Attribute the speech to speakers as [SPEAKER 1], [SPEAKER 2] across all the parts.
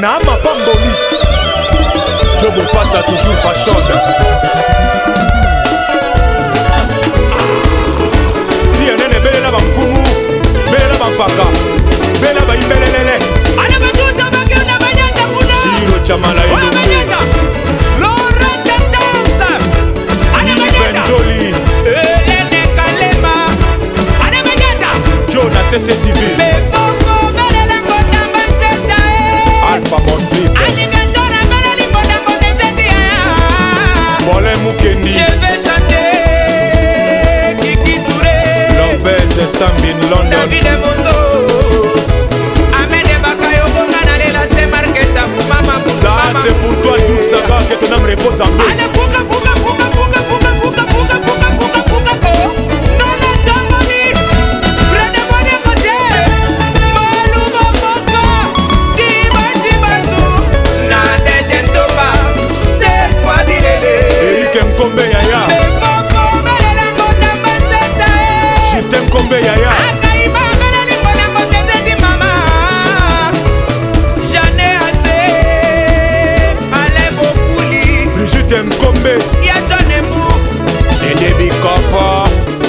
[SPEAKER 1] na mapamboli Jobo Fassa toujours fashion CNN belela bankumu belela bampaka belela baimbelelele
[SPEAKER 2] ana batuta bakenda banyanda kuna
[SPEAKER 1] Chiro chamala
[SPEAKER 2] banyanda Laurent Tendance ana banyanda
[SPEAKER 1] Joli
[SPEAKER 2] Elene Kalema ana banyanda
[SPEAKER 1] Jona CCTV
[SPEAKER 2] Befofo belela ngona mbanzeta
[SPEAKER 1] Alpha Monflip
[SPEAKER 2] Aligantora belela ngona mbanzeta
[SPEAKER 1] Mole Mukendi
[SPEAKER 2] Je vais chanter Kiki Touré
[SPEAKER 1] Lopez Sambin London
[SPEAKER 2] David Mozo Ahmed Bakayo Bongana Lela c'est Marqueta Mama
[SPEAKER 1] Ça c'est pour toi Douk Saga que ton âme repose en paix.
[SPEAKER 2] Allez fuga fuga fuga fuga fuga fuga fuga fuga fuga fuga oh non non Damboni Brede Bode Kote Malu Boko Tiba Tibazu Na Dejentoba C'est quoi Bilele
[SPEAKER 1] Eric Mkombe Yaya
[SPEAKER 2] Befofo Belela Ngona Mbanzeta
[SPEAKER 1] Justin Mkombe Yaya
[SPEAKER 2] Akaïba Belela Ngona Mbanzeta di mama J'en ai assez Alain Bokouli
[SPEAKER 1] Brigitte Mkombe
[SPEAKER 2] Ya John Emu
[SPEAKER 1] Edebi Kofa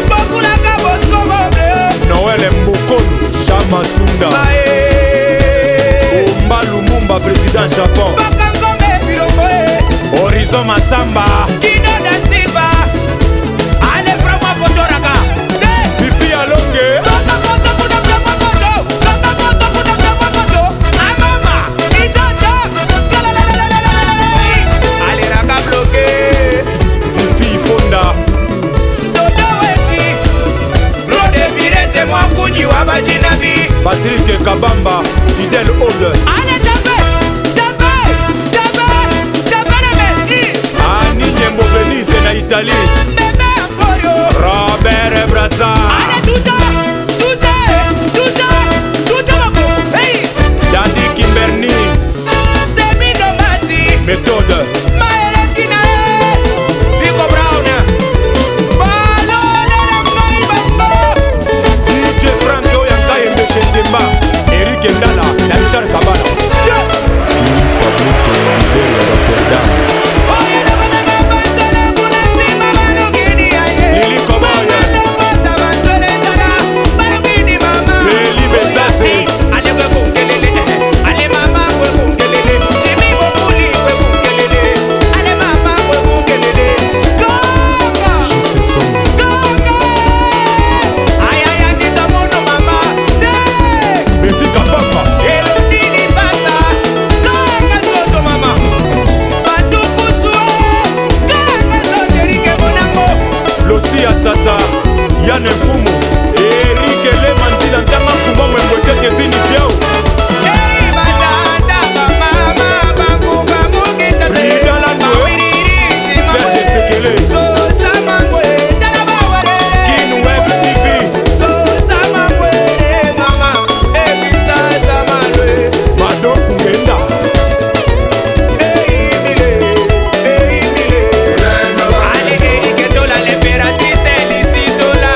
[SPEAKER 2] Bokulaka Bosco Bobe
[SPEAKER 1] Noël Mbokolo Chama Sunda
[SPEAKER 2] Ae
[SPEAKER 1] Omba Lumumba président Japon
[SPEAKER 2] Bakangome Bilomboe
[SPEAKER 1] Horizon Masamba
[SPEAKER 2] Tino da Silva Ale Frama Fotoraka
[SPEAKER 1] Fifi Alonge
[SPEAKER 2] Toka Foto Kuna Frama Foto Toka Foto Kuna Frama Foto Amama Itoto Galalalalalalalala Ale Raka Bloke
[SPEAKER 1] Fifi Fonda
[SPEAKER 2] Toto Wechi Rode Virese Mwakunyi Wabajinabi
[SPEAKER 1] Patrick Kabamba Fidel Ode
[SPEAKER 2] Ale Tabe Tabe Tabe Tabe Name
[SPEAKER 1] Annie Nyembo Venise na Italie
[SPEAKER 2] Bebe Apoyo
[SPEAKER 1] Robert Braza
[SPEAKER 2] Ale Tuta Tuta Tuta Tuta Mako Hey
[SPEAKER 1] Danny Kimberny
[SPEAKER 2] Semi Domasi
[SPEAKER 1] Méthode
[SPEAKER 2] Maele Kinae Zico Brown Balo Lele Mbai Bambo
[SPEAKER 1] DJ Frank Oyanga Mbeshe Ndemba Eric Ndala na Richard Kabala Pablito Liberi Rotterdam
[SPEAKER 2] Oye Lagona Gambantole Kuna Sima Mano Gidi Aye
[SPEAKER 1] Lili Kobaye
[SPEAKER 2] Lagota Bantole Tala Mano Gidi Mama
[SPEAKER 1] Feli Bezaze
[SPEAKER 2] Ale kwe kungelele Ale mama kwe kungelele Jimmy Bokuli kwe kungelele Ale mama kwe kungelele Gonga
[SPEAKER 1] Jesse Songo
[SPEAKER 2] Gonga Ayaya nita mono mama De
[SPEAKER 1] Betty Kabamba
[SPEAKER 2] Elodini Basa Gonga soto mama Batuku Sue Gonga soto Erike Bonango
[SPEAKER 1] Losia Sasa Yann Mfumo Eric Lemandila Ntama Kumba Mwembweteke Finisiao
[SPEAKER 2] Hey badanda mama bangu bamukita
[SPEAKER 1] Rida Lando Serge Sekele
[SPEAKER 2] Sosa mangwe tala bawale
[SPEAKER 1] Kin Web TV
[SPEAKER 2] Sosa mangwe mama ebita zamalwe
[SPEAKER 1] Mado Kungenda
[SPEAKER 2] Eimile Ale erike tola le ferati selisitola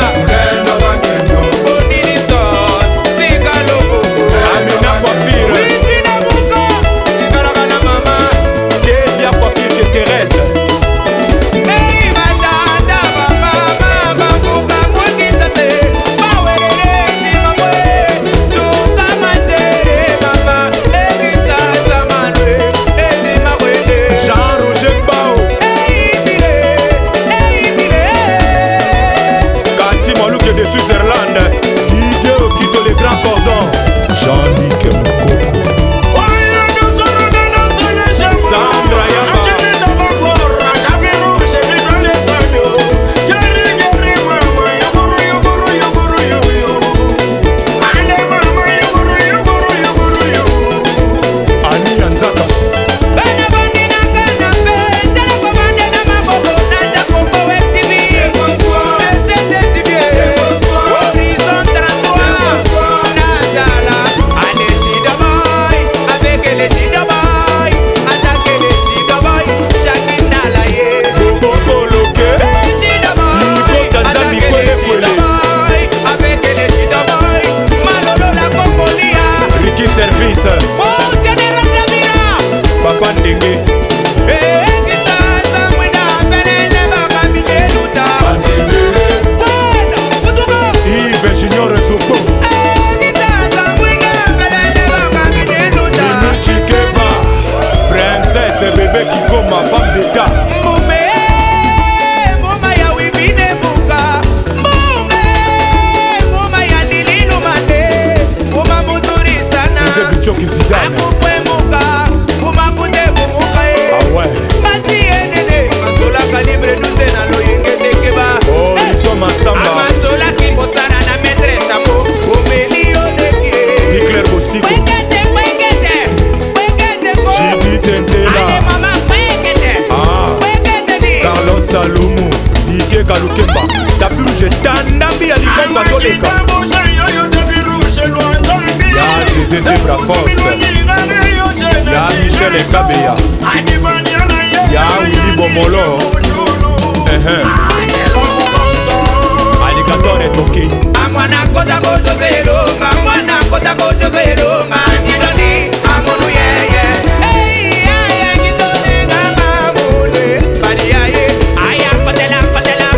[SPEAKER 1] Alligator etoki
[SPEAKER 2] Amwana kota ko Jose Elonga, mwana kota ko Jose Elonga, Nidoni amonu yeye. Hey aya kitone ngama mune, bali yaye. Aya kotela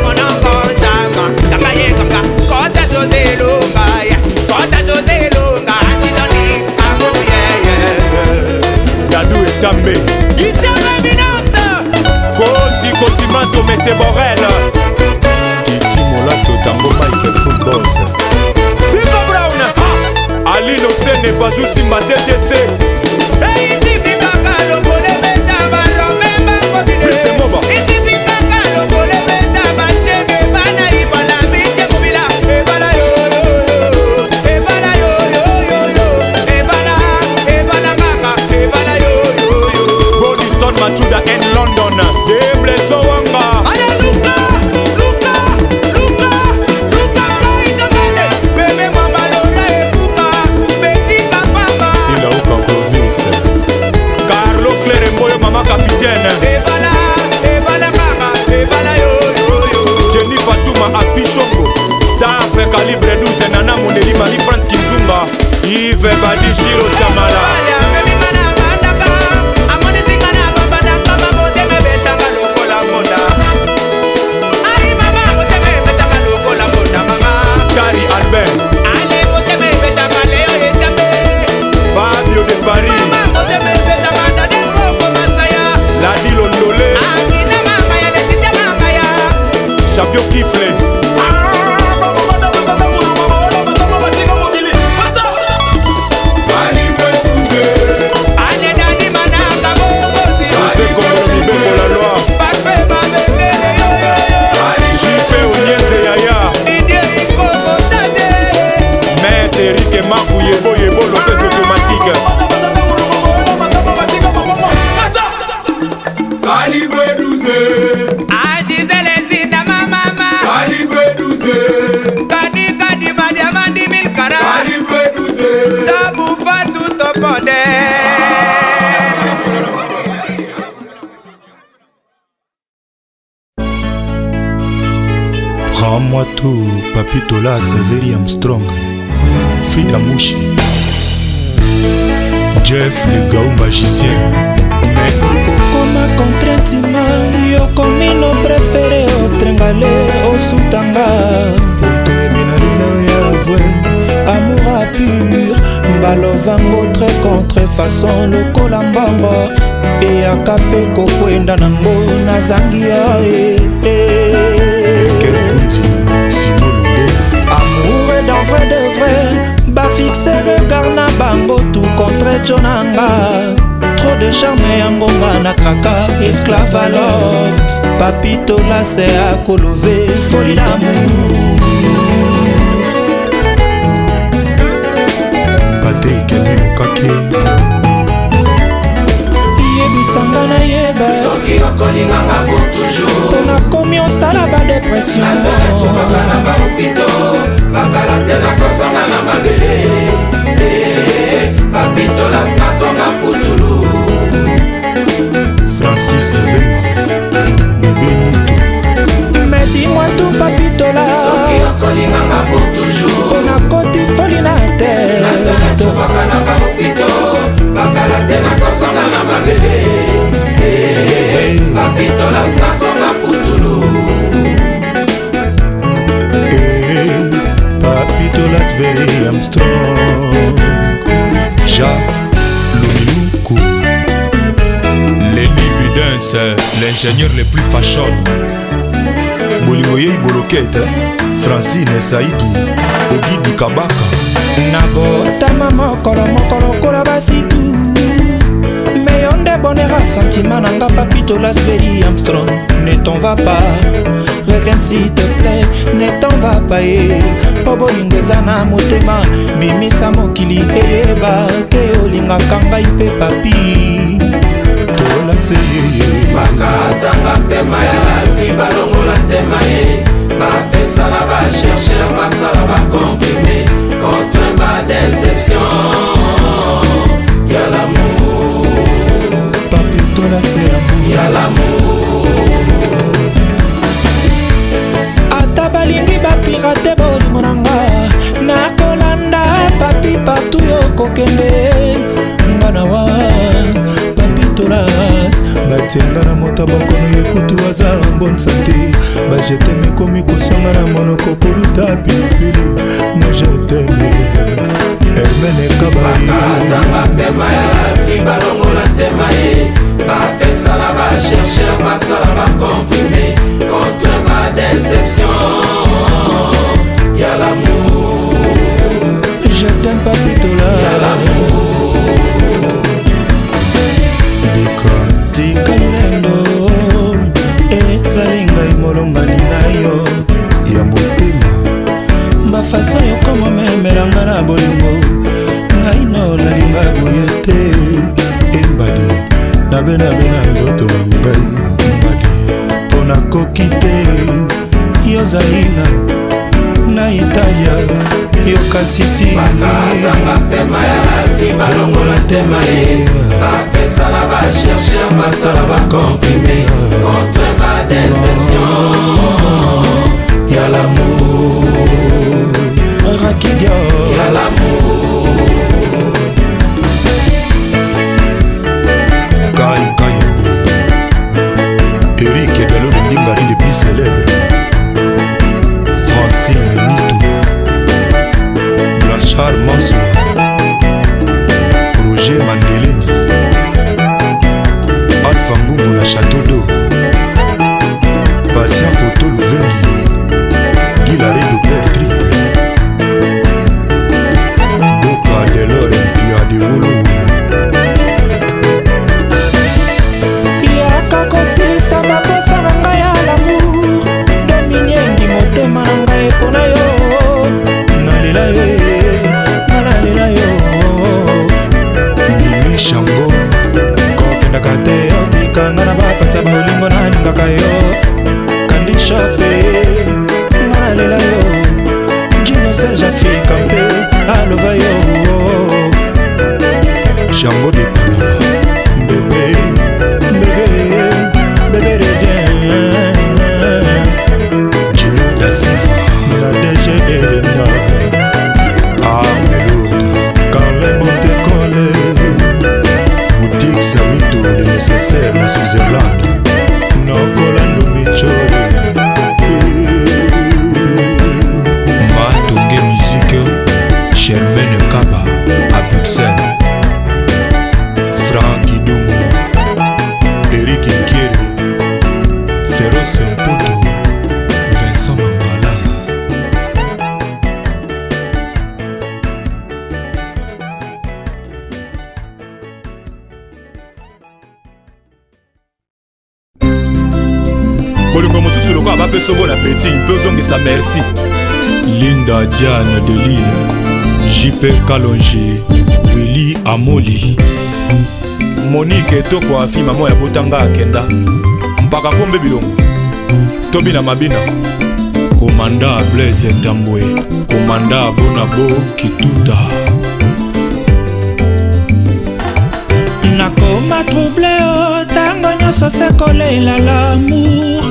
[SPEAKER 2] mono konjama, kanga ye kanga kota Jose Elonga, kota Jose Elonga, Nidoni amonu yeye.
[SPEAKER 1] Gadou etambe
[SPEAKER 2] Itambe binasa.
[SPEAKER 1] Kosi manto Mese Borel Titi Molato Tango Mike Full Boss Siko Brown Alino Sene Bajou Simba TTC Bodystone Machuda in London Deble Sowanga Carlo Cleremboyo Mama Capitaine Jenny Fatouma Afishongo Staff Calibre 12 Nana Mondeli Mali France Kizumba Yves Badishiro Chamala Kari Albert Fabio de Paris Ladi Londole Champion Kifle José Kongolo Mibembo la loi Jipe Onyenze Yaya Maître Eric Makou Yebo Lopez automatique
[SPEAKER 3] Calibre 12
[SPEAKER 2] Gisele Zinda mama
[SPEAKER 3] Calibre 12
[SPEAKER 2] Kadi Madiamandi Milkara
[SPEAKER 3] Calibre 12
[SPEAKER 2] Tabu Fatou Topode.
[SPEAKER 4] Prends-moi tout, Papito là, Saveri Armstrong, Frida Mouchi, Jeff le gars magicien.
[SPEAKER 5] Okoma contraintima, yokomino préféré otrengale osutanga.
[SPEAKER 4] Poto ebinalina ya vrai,
[SPEAKER 5] Amour à pur, balovango très contrefaçon lokola mbamba. E akape kokwenda nango nazangia
[SPEAKER 4] Quel Kundi, Simon Lundela.
[SPEAKER 5] Amour est dans vrai de vrai, ba fixe regard na bango tout contre Jonanga. Trop de charme yangonga na kraka, esclave à love. Papito là c'est à Kolové, folie d'amour.
[SPEAKER 4] Patrick Milokake,
[SPEAKER 5] Yebisanga na yeba,
[SPEAKER 3] Soki okolinganga pour toujours
[SPEAKER 5] pona komi osala ba dépression.
[SPEAKER 3] Nasala tuvaka na baopito Bakala te na kozonga na mabele Papito las nazonga putulu
[SPEAKER 4] Francis Vemba, Bébé Nito,
[SPEAKER 5] Mais dis-moi tout Papito là,
[SPEAKER 3] Soki okolinganga pour toujours
[SPEAKER 5] pona koti folie na
[SPEAKER 3] Nasala
[SPEAKER 5] tête.
[SPEAKER 3] tuvaka na baopito Bakala te na kozonga na mabele Papito las nazonga putulu
[SPEAKER 4] Papito las Saveri Armstrong, Jacques Lomiluku,
[SPEAKER 1] Lenny Videns L'ingénieur le plus fashion
[SPEAKER 4] Bolingoye Bolokete, Francine Saïdi, Ogidi Kabaka.
[SPEAKER 5] Nabotama mokolo kola basitu. Mais on débonnera sentiment nanga Papito la Saveri Armstrong. Ne t'en va pas, reviens s'il te plaît. Ne t'en va pas po bolingo eza na motema. Bimisa mokili eyeba ke olingaka ngai mpe papi.
[SPEAKER 4] Tola seye
[SPEAKER 3] bakatanga mpema ya lavi balongola ntema ye bapesala bachercher basala bacomprime contre ma déception ya l'amour
[SPEAKER 5] Papito la c'est l'amour
[SPEAKER 3] ya l'amour
[SPEAKER 5] nakolira te bolingo nanga nakolanda papi partout yo kokende nganawa papi tolas batienga na moto bakono yekutu aza bonne santé bajete mikomi kosonga na monoko koluta pilipili moi je t'aime Hermene Kabari
[SPEAKER 3] bapema ya la vie balongola tema ye bapesala bachercheur basala bacomprime contre ma déception y'a l'amour
[SPEAKER 5] je t'aime papi tolas
[SPEAKER 3] y'a l'amour
[SPEAKER 5] tika lulendo ezali ngai molongani na yo
[SPEAKER 4] ya motema
[SPEAKER 5] bafaso yokoma memelanga na bolingo ngai no nalinga boye te
[SPEAKER 4] embadi nabenabe na nzoto na ngai mbadi mpo nakoki te
[SPEAKER 5] yozali na italia yokasisi
[SPEAKER 3] bapema ya la vie balongola tema ye bapesala bachercheur basala bacomprime contre ma déception y'a l'amour
[SPEAKER 5] rakidio
[SPEAKER 3] y'a l'amour
[SPEAKER 4] Kai Kayembe Eric Edalo le Ndingari le plus célèbre Francine Nito Blanchard Mansour Roger Mandeleni Alpha Ngungu na Château d'Eau Patient Photo Louvengi Guilare de Père Triple Boca de l'Olympia de Wolo
[SPEAKER 5] yaka kosilisa makosa na ngai ya lamour dominyengi motema na ngai mpona yo nalela yo nalela yo
[SPEAKER 4] Mimi Shango
[SPEAKER 5] kokendaka te otikanga na bapasa bolingo nalingaka yo kandi shope nga nalela yo jino serge afrika mpe alova yo
[SPEAKER 4] Shango de Panama
[SPEAKER 5] bébé reviens
[SPEAKER 4] Gino da Silva
[SPEAKER 5] la DG Elena
[SPEAKER 4] Arme lourde
[SPEAKER 5] Carlin Bontekole
[SPEAKER 4] Boutique Samito le nécessaire na Switzerland
[SPEAKER 5] Nokolando Michole
[SPEAKER 1] Matonge musique Germaine Kaba à Bruxelles
[SPEAKER 4] Francky Doumou Eric Nkiere
[SPEAKER 1] Féroce Mpoto Vincent Mangala bolingo mosusu lokola bapesa bona peti mpe ozongisa merci Linda Diane de Lille JP Kalonge Willy Amoli Monique etoko afi mama ya botanga akenda mpaka pombe bilongo tobina mabina komanda Blaise Tambwe komanda Bonabo Kituta
[SPEAKER 5] nakoma trouble o ntango nyonso sekolela lamour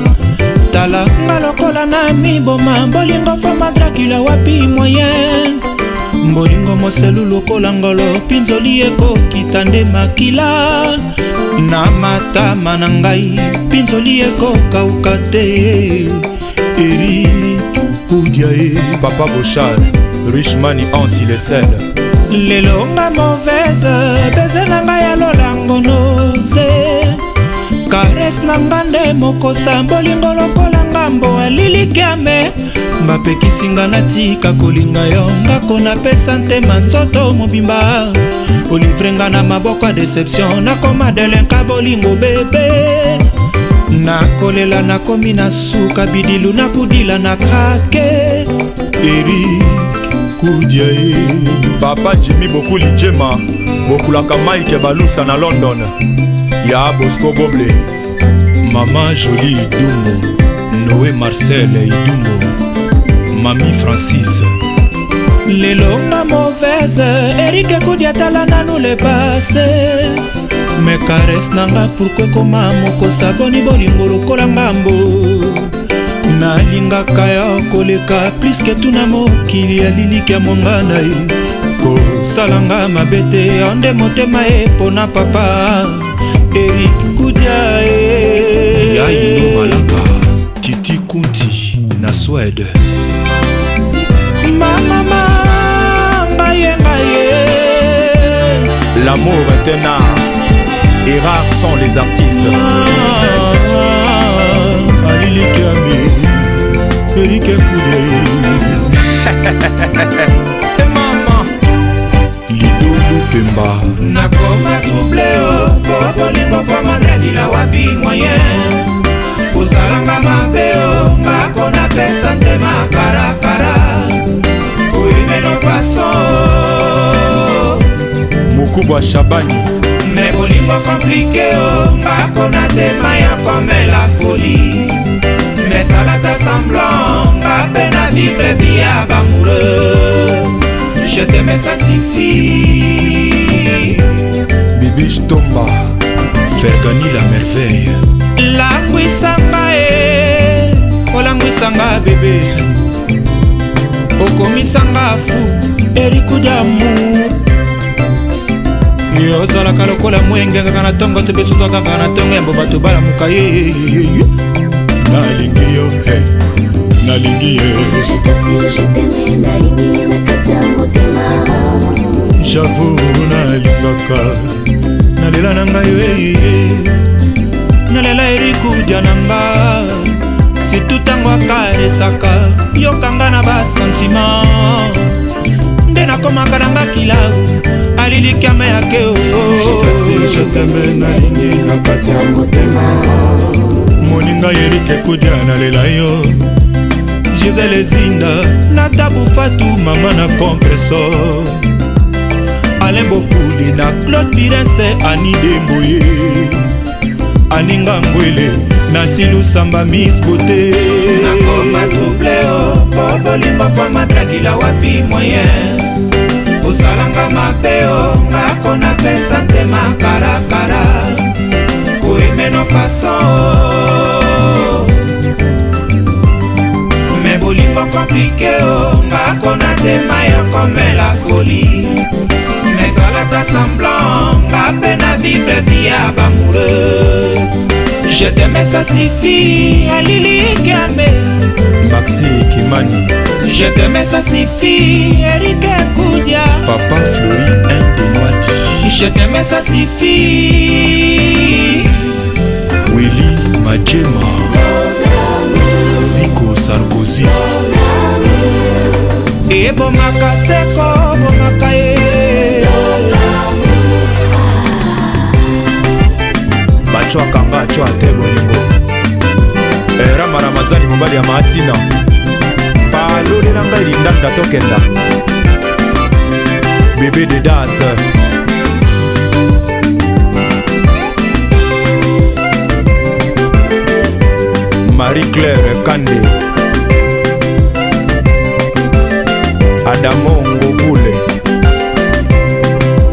[SPEAKER 5] tala nga lokola na miboma bolingo foma Dracula wapi moyen bolingo moselu lokola ngolo pinzoli ekokita nde makila na matama na ngai pinzoli ekokauka te eri
[SPEAKER 4] Koudiae
[SPEAKER 1] Papa Bochal Richmani Ansi le sel
[SPEAKER 5] lelo nga mauvaise beze na ngai ya lolango noze kares na nga nde mokosa bolingo lokola ngambo alilikiame bapekisinga natika kolinga yo ngako napesa ntema nzoto mobimba olivrenga na maboko ya deception nakoma delenka bolingo bebe nakolela nakomi na suka bidilu nakudila na krake
[SPEAKER 4] Eric Koudiae
[SPEAKER 1] Papa Jimmy Bokuli Jema Bokulaka Mike Balusa na London Ya Bosco Boble Mama Jolie Idumo Noé Marcel Idumo Mami Francis
[SPEAKER 5] lelo nga mauvaise erike kudiatala nanu le passé me kares nanga pourkue koma mokosa boni bolingo lokola ngambo nalingaka ya koleka pliske tuna mokili ya liliki ya mongana ye kosalanga mabe te onde motema ye mpona papa Eric Kudia ye
[SPEAKER 1] Yaino Malaka Titi Kunti na Suède.
[SPEAKER 5] Mama ngaye
[SPEAKER 1] L'amour est un art et rares sont les artistes.
[SPEAKER 5] Alili Kami Eric Kudia
[SPEAKER 1] Maman Lidou Pemba
[SPEAKER 5] nakoma double o bolingo fama ndadila wapi moyen usalanga mabe o ngako na pesa ndema karakara kuimeno fason
[SPEAKER 1] Mukubwa Shabani
[SPEAKER 5] me bolingo komplike o ngako na tema ya komela folie me salata semblant ngape na vivre via bamoureuse. Je t'aimais, ça suffit.
[SPEAKER 1] Bibiche Tomba Fergani la merveille.
[SPEAKER 5] Langwisanga olangwisanga bébé okomisanga fou Eric Kudia ozalaka lokola mwenge kaka na ntongo to mpe soto kaka na ntongo yambo bato balamuka ye
[SPEAKER 4] nalingi yo nalingi ye javo nalingaka
[SPEAKER 5] nalela na ngai yo nalela Eric Kudia na nga surtout ntango akaresaka yokanga na basentima nde nakomaka na nga kilau alilikama yake
[SPEAKER 4] je t'aime nalingi na kati ya motema moninga Eric Kudia nalela yo Gisele Ezinda
[SPEAKER 5] na Tabu Fatou mama na compressor Alain Bokuli na Claude Birense Ani Demboye Aninga Ngwele na Silu Samba Miss Beauté nakoma double o po bolimba fama dragila wapi moyen usalanga mabe o ngako na pesa ntema karakara kuimeno fason me bolingo komplike o ngako na tema ya komela folie me salata semblant ngape na vivre via bamoureuse. Je t'aimais, ça suffit. Alili Kame
[SPEAKER 1] Maxi Kimani
[SPEAKER 5] je t'aimais, ça suffit. Eric Kudia
[SPEAKER 1] Papa Flori Indonoati
[SPEAKER 5] je t'aimais, ça suffit.
[SPEAKER 1] Willy Majema Zico Sarkozy
[SPEAKER 5] E bomaka seko bomaka ye
[SPEAKER 1] Bachwakanga achwa te bolingo Rama Ramazani mobali ya Matina Palole na ngai lindanda tokenda Bébé de Das Marie-Claire Kande Adamo Ngobule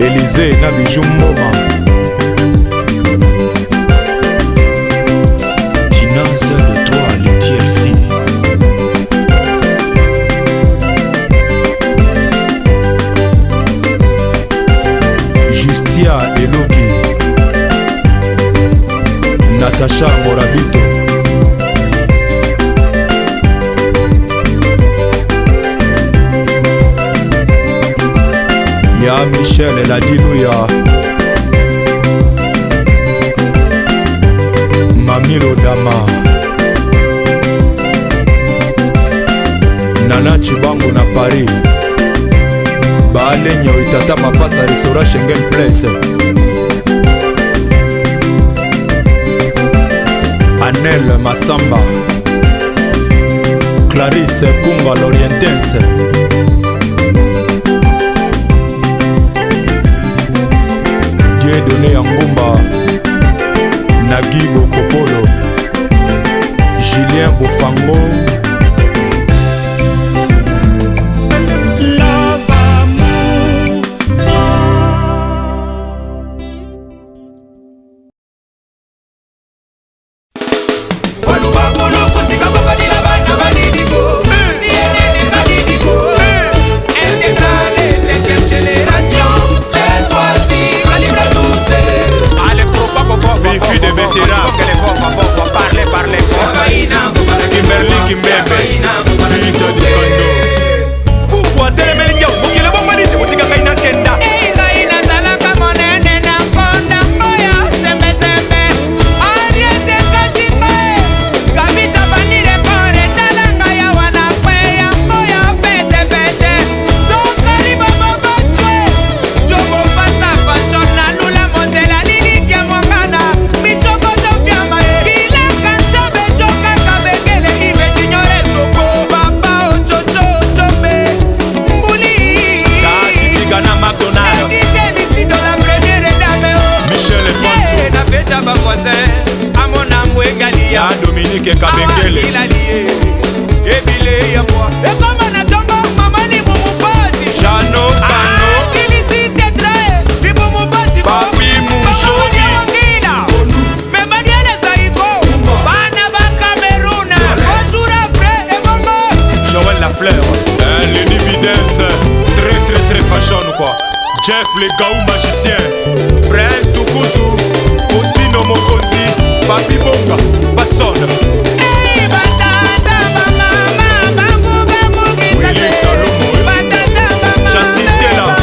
[SPEAKER 1] Élysée na Bijou Mboma Tina de toi le TLC Justia Eloki Natacha Morabito Ya Michel Ladilouya Mamilo Dama Nana Chibangu na Paris Baalenyo itata mapasa restaurant Schengen Place Anel Masamba Clarisse Kunga l'Orientense Dieudonné Angumba Nagui Bokopolo Julien Bofango
[SPEAKER 3] Waluva bolo kusika baba nila
[SPEAKER 1] chef les gaou magicien Prince Tukuzu Faustino Mokonzi Papi Bonga Patson Willy Salomo Chassis Tela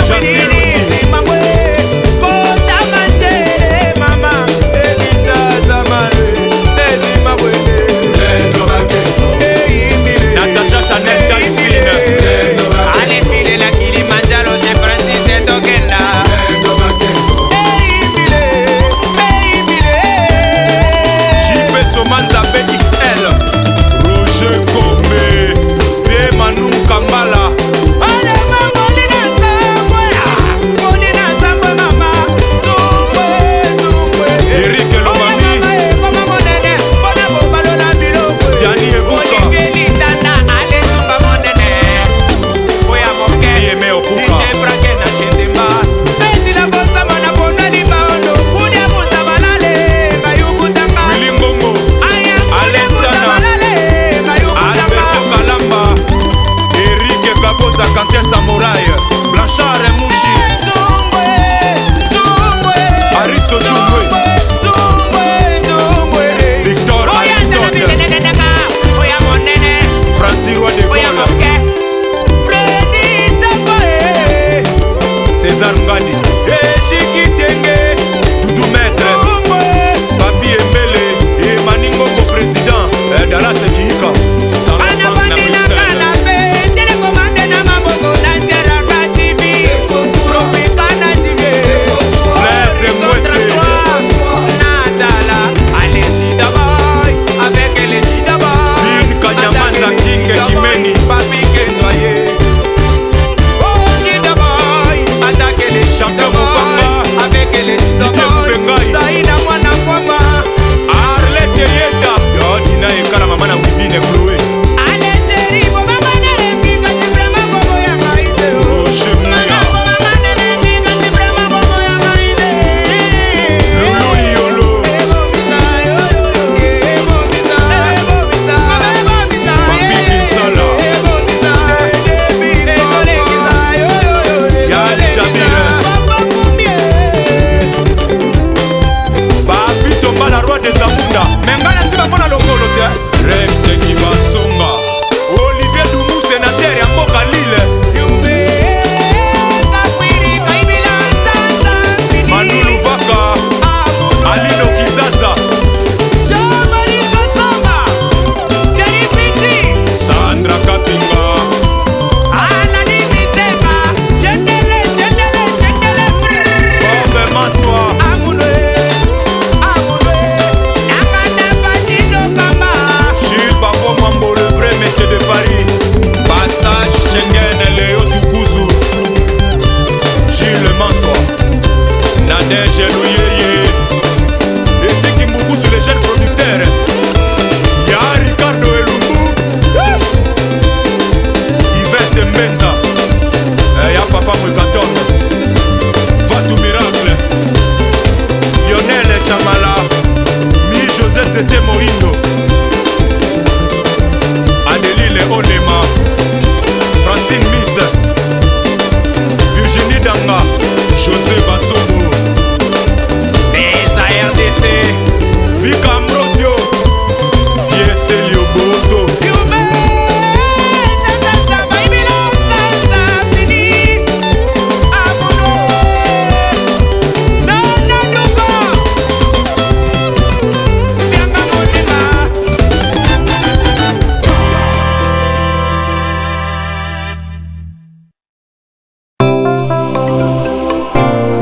[SPEAKER 1] Chassis Lucy Natasha Chanel Delphine
[SPEAKER 2] Allez filer la Kilimanjaro chez Francis et Tokenda.
[SPEAKER 1] JP Somanza BXL Roger Gomé Vie Manu Kambala Eric Lomami Gianni Ebuka Nieme Okuka Willy Ngongo Alexana Alberto Kalamba Eric Kaboza Kanté Samouraï Blanchard Mouchi Arito Djumwe Victor Aristote Francis Roy de Gaulle César Ngani Echikitenge Doudou Maître Papi Embele et Maningongo président Dallas Kihika Sarah Frank na Bruxelles Blaise Mwese Bin Kanyamanza King Kimeni Chantal Mopanga Arlette Yeta Yodina Ekala Mama na Wivine Chloé Roger Mouya Lolo Yolo Bambi Kinsala Yali Jamila Papi Tomba la roi des Amunda Mengana tiba mona longolo te Rex Kibasonga Olivier Doumou sénateur ya mboka Lille Manu Luvaka Alino Kizaza Sandra Kapinga Bob Maswa Gilles Bavo Mambo le vrai monsieur de Paris Passage Schengen Léo Tukuzu Gilles Maswa Nadège Louyeye Etiki Mbugu sur les jeunes producteurs Ya Ricardo Elumbu Yvette Mbenza Ya Fafa Mwikaton Fatou Miracle Lionel Chamala Mi Josette Zete Mohindo Adeline Olema Francine Miss Virginie Danga José Bassomo RDC Vika Ambrosio Fieselio Boto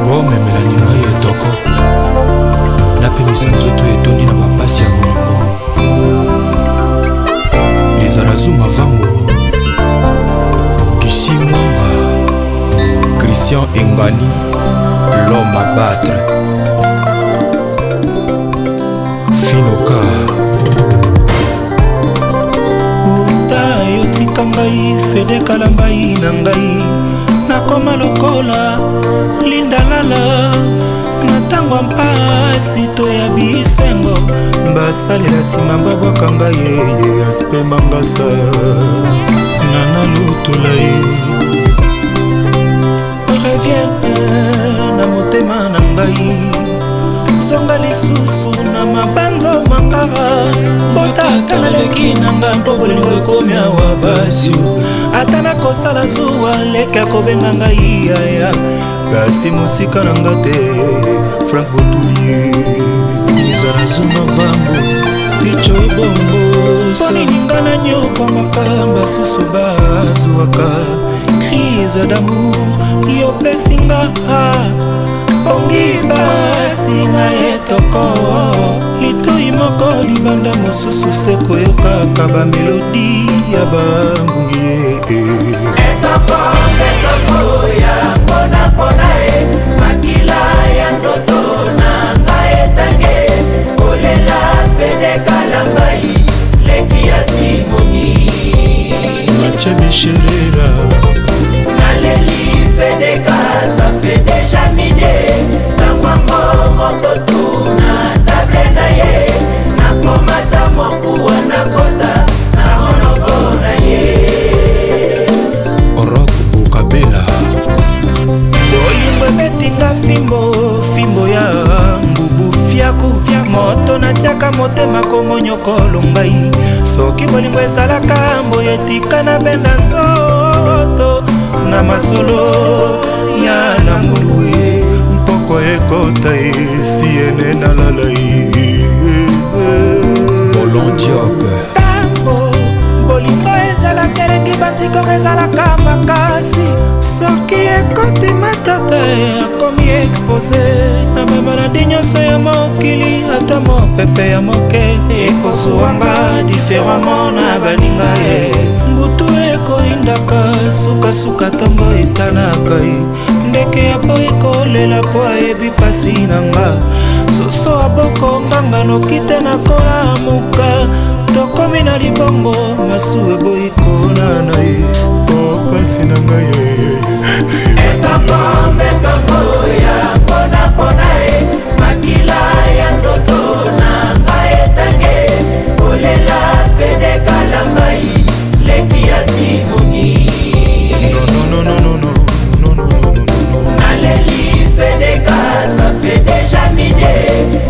[SPEAKER 1] Bomemelani ngai etoko napemisa nzoto etondi na mapasi ya molingo Lizarazu Mavambo Kishi Mwanga Christian Engani L'homme à battre Finoka
[SPEAKER 5] Uta yotika ngai Fede Kalambai na ngai nakoma lokola lindalala na ntango mpasi to ya bisengo basalela nsima babwaka ngai yeye aspe mangasa nana lutula ye revient na motema na ngai zonga lisusu na mabanzo mangara botata naleki na nga mpo bolingo ekomi awa basi ata nakosala zuwa leki akobenga ngai yaya kasi mosika na nga te Frank Botulie ezala zuma vambo picho bongo sonininga na nyoko makamba susu bazwaka crise d'amour yopesinga pongi basinga etoko litoi moko libanda mosusu se koyokaka bamelodi ya bambungi
[SPEAKER 3] etoko ya mpona e makila ya nzoto na nga etange kolela fede kalambai leki ya simoni
[SPEAKER 4] Mathieu Michelera
[SPEAKER 3] naleli fedeka ça fait déjà midi ntango mototu na table na ye nakomata mokuwa nakota na monoko na ye
[SPEAKER 4] Rock Bukabela
[SPEAKER 5] bolingo ebetinga fimbo ya mbubu fiaku moto natiaka motema komonyokolo ngai soki bolingo ezalaka mboyo etika na benda nzoto na masolo ya na mulue
[SPEAKER 4] mpoko ekota esi ene nalalai Bolondiop
[SPEAKER 5] tango bolingo ezalaka elengi bandiko ezalaka makasi soki ekoti matata akomi expose na bamaladi nyonso ya mokili ata mopepe ya moke ekosuwanga diferemment na baninga ye mbutu ekoyindaka sukasuka ntongo etanaka ye ndeke ya po ekolela po ayebi pasi na nga soso aboko nganga noki te nakolamuka tokomi na libongo masu eboyi kona na ye
[SPEAKER 4] opasi na ngai
[SPEAKER 3] etombo ya mpona e makila ya nzoto na nga etange kolela fede kalambai leki ya simoni naleli fedeka ça fait déjà midi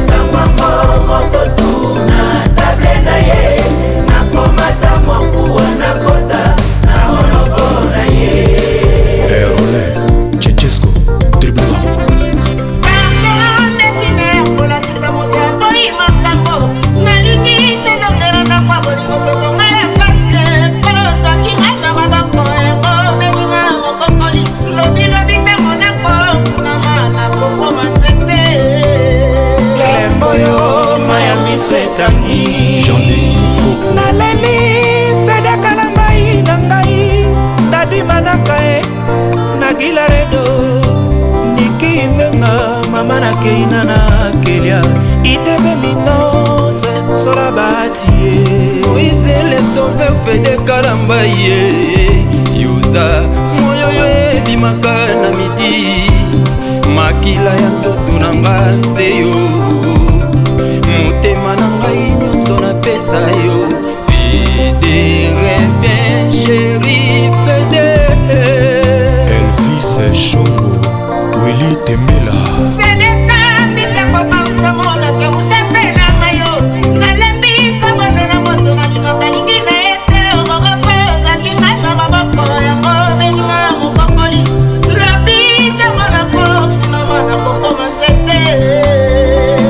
[SPEAKER 3] ntango mototu na table na ye nakomata mokuwa nakota na monoko na ye
[SPEAKER 4] Erole Chechesco Dribla
[SPEAKER 5] naleli fedeka na ngai na ngai nadimanaka e nagila redo nikimbenga mama nakeina na kelia itebe minose sola batie
[SPEAKER 6] oizele sauve fedeka na mbai ye yuza moyo yo ebimaka na midi makila ya nzoto na nga seyo motema na ngai nyonso napesa yo fide revien chéri fede
[SPEAKER 4] Elvis Shongo Willy Temela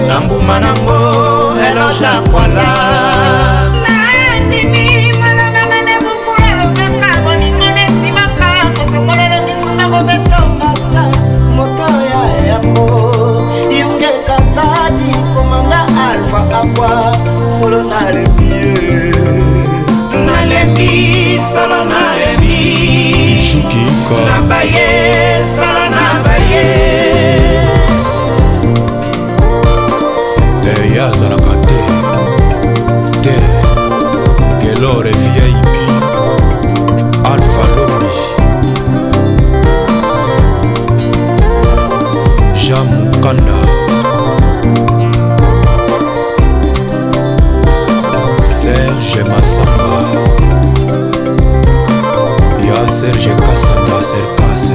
[SPEAKER 5] nambuma nango eloja kwala
[SPEAKER 3] moto ya yango iungeka zadi komanda alfa akwa solo
[SPEAKER 5] nalembi solo nalembi
[SPEAKER 4] Shukika
[SPEAKER 5] nabaye solo nabaye
[SPEAKER 4] yazalaka te Gelore VIP Alpha Lobby Jean Mukanda Serge Massamba Ya Serge Kassanda Serkase